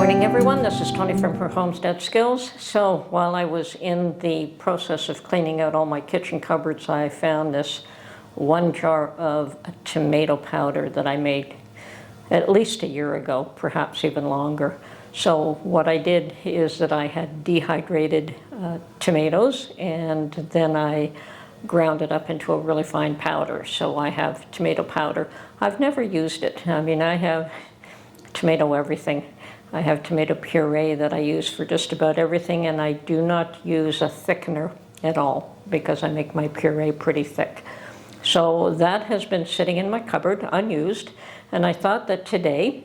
Morning everyone, this is Tony from her Homestead Skills. So while I was in the process of cleaning out all my kitchen cupboards, I found this 1 jar of tomato powder that I made at least a year ago, perhaps even longer. So what I did is that I had dehydrated tomatoes, and then I ground it up into a really fine powder. So I have tomato powder. I've never used it. I mean, I have tomato everything. I have tomato puree that I use for just about everything, and I do not use a thickener at all because I make my puree pretty thick. So that has been sitting in my cupboard unused, and I thought that today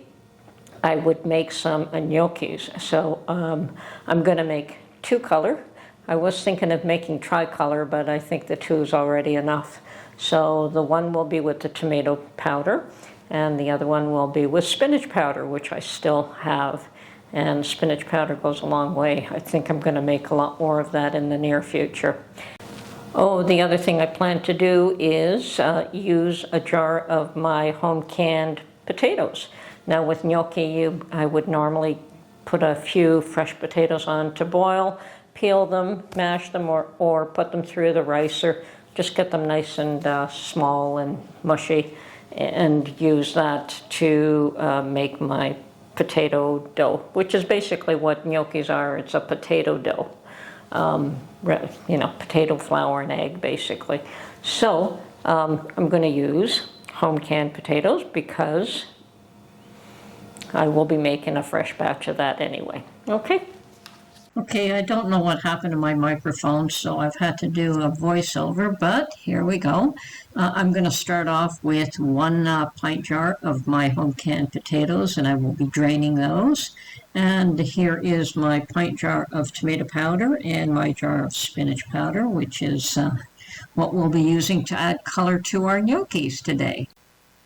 I would make some gnocchis. So I'm going to make 2-color. I was thinking of making tricolor, but I think the 2 is already enough. So the one will be with the tomato powder, and the other one will be with spinach powder, which I still have. And spinach powder goes a long way. I think I'm going to make a lot more of that in the near future. Oh, the other thing I plan to do is use a jar of my home canned potatoes. Now with gnocchi, I would normally put a few fresh potatoes on to boil, peel them, mash them, or put them through the ricer. Just get them nice and small and mushy, and use that to make my potato dough, which is basically what gnocchis are. It's a potato dough, potato flour and egg basically. So I'm going to use home canned potatoes because I will be making a fresh batch of that anyway. Okay, I don't know what happened to my microphone, so I've had to do a voiceover, but here we go. I'm going to start off with 1 pint jar of my home canned potatoes, and I will be draining those. And here is my pint jar of tomato powder and my jar of spinach powder, which is what we'll be using to add color to our gnocchis today.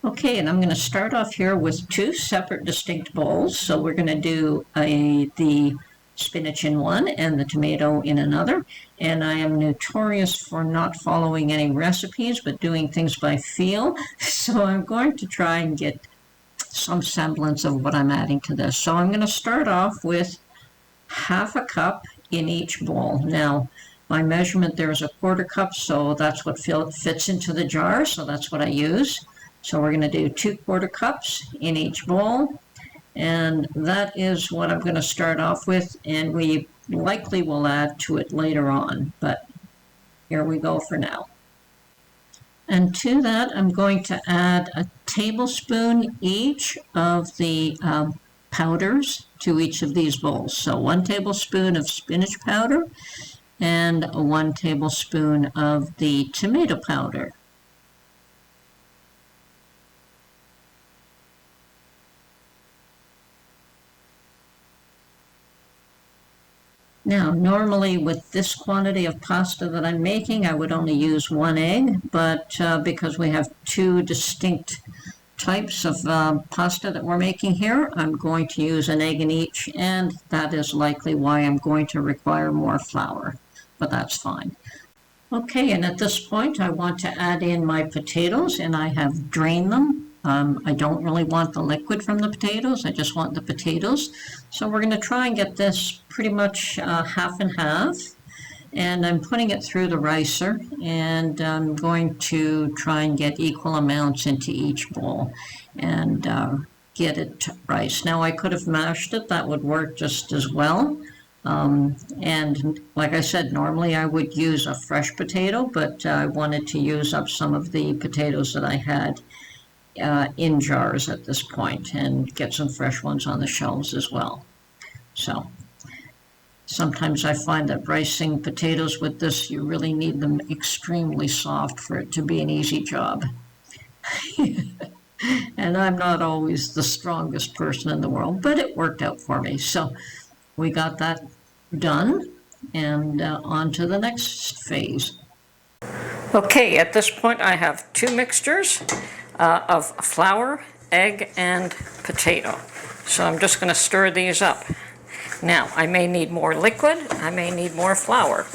Okay, and I'm going to start off here with 2 separate distinct bowls. So we're going to do the spinach in one and the tomato in another, and I am notorious for not following any recipes but doing things by feel, so I'm going to try and get some semblance of what I'm adding to this. So I'm going to start off with 1/2 cup in each bowl. Now my measurement there is 1/4 cup, so that's what fits into the jar, so that's what I use. So we're going to do 2 1/4 cups in each bowl. And that is what I'm going to start off with, and we likely will add to it later on, but here we go for now. And to that, I'm going to add a tablespoon each of the powders to each of these bowls. So 1 tablespoon of spinach powder and 1 tablespoon of the tomato powder. Now, normally with this quantity of pasta that I'm making, I would only use 1 egg, but because we have 2 distinct types of pasta that we're making here, I'm going to use an egg in each, and that is likely why I'm going to require more flour, but that's fine. Okay, and at this point, I want to add in my potatoes, and I have drained them. I don't really want the liquid from the potatoes, I just want the potatoes. So we're going to try and get this pretty much half and half. And I'm putting it through the ricer, and I'm going to try and get equal amounts into each bowl and get it to rice. Now I could have mashed it, that would work just as well. And like I said, normally I would use a fresh potato, but I wanted to use up some of the potatoes that I had in jars at this point and get some fresh ones on the shelves as well. So sometimes I find that ricing potatoes with this, you really need them extremely soft for it to be an easy job. And I'm not always the strongest person in the world, but it worked out for me. So we got that done, and on to the next phase. Okay, at this point I have 2 mixtures of flour, egg, and potato. So I'm just going to stir these up. Now, I may need more liquid, I may need more flour.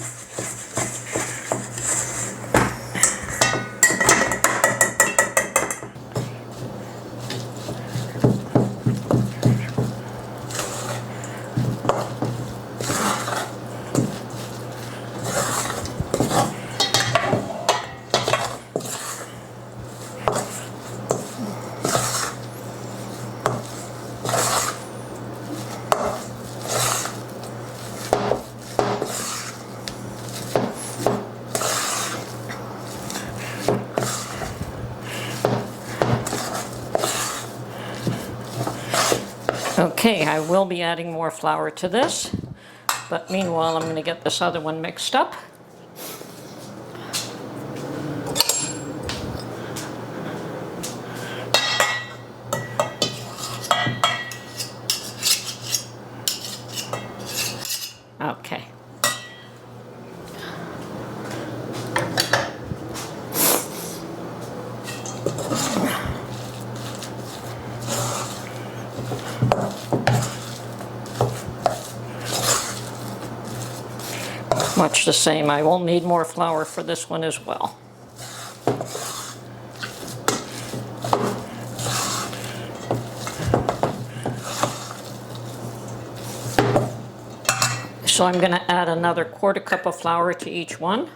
Okay, I will be adding more flour to this, but meanwhile I'm going to get this other one mixed up. Okay. Much the same. I will need more flour for this one as well. So I'm going to add another 1/4 cup of flour to each one.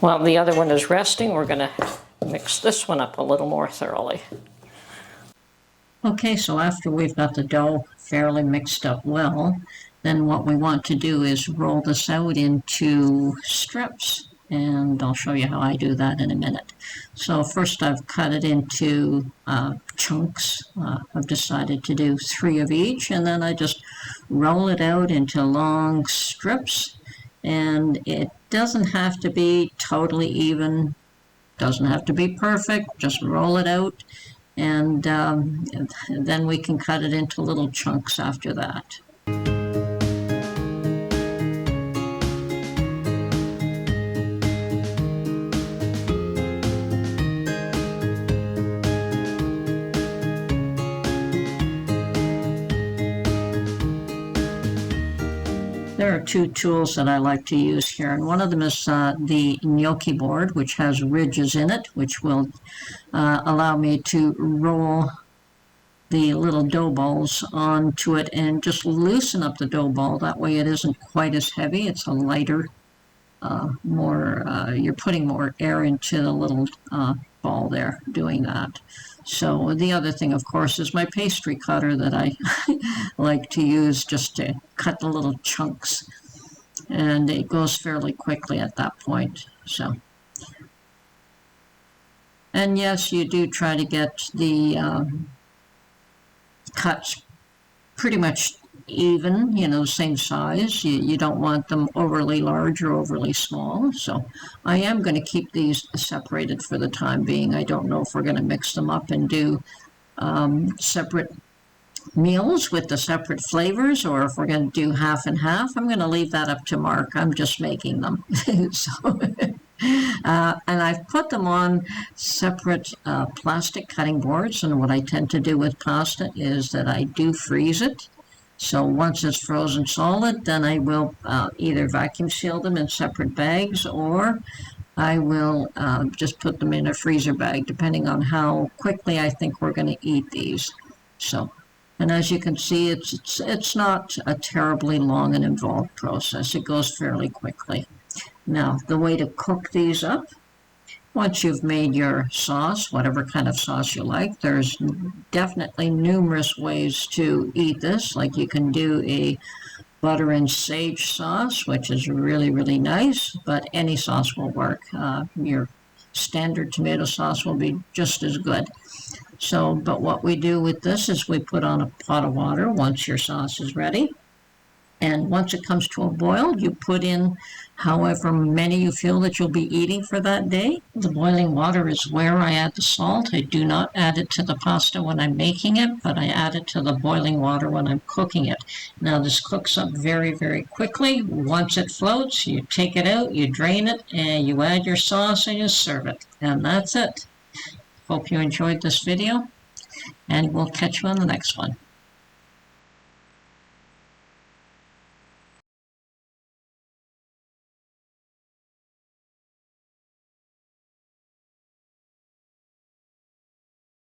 While the other one is resting, we're going to mix this one up a little more thoroughly. Okay, so after we've got the dough fairly mixed up well, then what we want to do is roll this out into strips. And I'll show you how I do that in a minute. So first I've cut it into chunks. I've decided to do 3 of each, and then I just roll it out into long strips. And it doesn't have to be totally even, doesn't have to be perfect, just roll it out, and then we can cut it into little chunks after that. There are 2 tools that I like to use here, and one of them is the gnocchi board, which has ridges in it, which will allow me to roll the little dough balls onto it and just loosen up the dough ball. That way it isn't quite as heavy. It's a lighter, you're putting more air into the little ball there doing that. So the other thing, of course, is my pastry cutter that I like to use just to cut the little chunks, and it goes fairly quickly at that point. So, and yes, you do try to get the cuts pretty much even, you know, same size. You don't want them overly large or overly small. So I am going to keep these separated for the time being. I don't know if we're going to mix them up and do separate meals with the separate flavors, or if we're going to do half and half. I'm going to leave that up to Mark. I'm just making them. And I've put them on separate plastic cutting boards, and what I tend to do with pasta is that I do freeze it. So once it's frozen solid, then I will either vacuum seal them in separate bags, or I will just put them in a freezer bag, depending on how quickly I think we're going to eat these. So, and as you can see, it's not a terribly long and involved process. It goes fairly quickly. Now, the way to cook these up, once you've made your sauce, whatever kind of sauce you like, there's definitely numerous ways to eat this. Like you can do a butter and sage sauce, which is really, really nice, but any sauce will work. Your standard tomato sauce will be just as good. So, but what we do with this is we put on a pot of water once your sauce is ready. And once it comes to a boil, you put in however many you feel that you'll be eating for that day. The boiling water is where I add the salt. I do not add it to the pasta when I'm making it, but I add it to the boiling water when I'm cooking it. Now this cooks up very, very quickly. Once it floats, you take it out, you drain it, and you add your sauce and you serve it. And that's it. Hope you enjoyed this video, and we'll catch you on the next one.